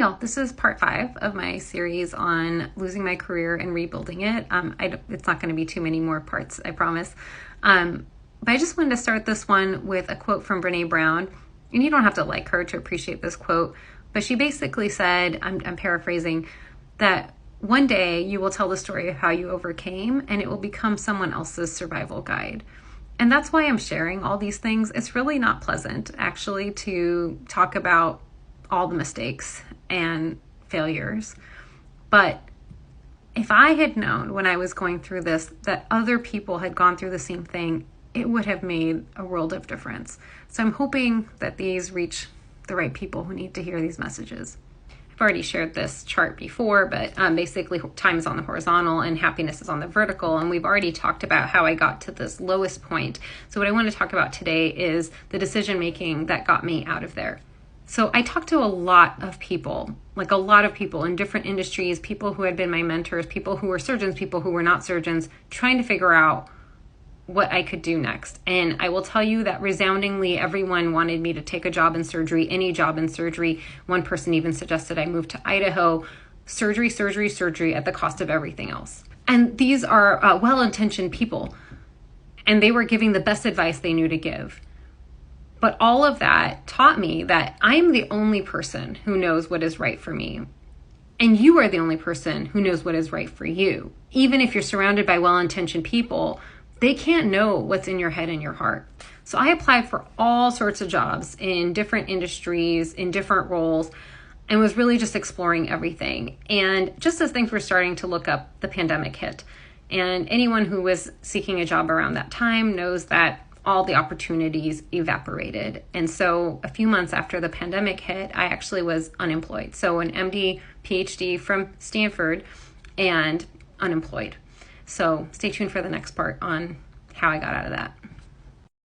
Y'all, this is part 5 of my series on losing my career and rebuilding it. It's not going to be too many more parts, I promise. But I just wanted to start this one with a quote from Brené Brown. And you don't have to like her to appreciate this quote. But she basically said, I'm paraphrasing, that one day you will tell the story of how you overcame and it will become someone else's survival guide. And that's why I'm sharing all these things. It's really not pleasant, actually, to talk about all the mistakes and failures. But if I had known when I was going through this that other people had gone through the same thing, it would have made a world of difference. So I'm hoping that these reach the right people who need to hear these messages. I've already shared this chart before, but basically time is on the horizontal and happiness is on the vertical. And we've already talked about how I got to this lowest point. So what I want to talk about today is the decision making that got me out of there. So I talked to a lot of people in different industries, people who had been my mentors, people who were surgeons, people who were not surgeons, trying to figure out what I could do next. And I will tell you that resoundingly, everyone wanted me to take a job in surgery, any job in surgery. One person even suggested I move to Idaho, surgery at the cost of everything else. And these are well-intentioned people, and they were giving the best advice they knew to give. But all of that taught me that I'm the only person who knows what is right for me. And you are the only person who knows what is right for you. Even if you're surrounded by well-intentioned people, they can't know what's in your head and your heart. So I applied for all sorts of jobs in different industries, in different roles, and was really just exploring everything. And just as things were starting to look up, the pandemic hit. And anyone who was seeking a job around that time knows that all the opportunities evaporated. And so a few months after the pandemic hit, I actually was unemployed. So an MD, PhD from Stanford and unemployed. So stay tuned for the next part on how I got out of that.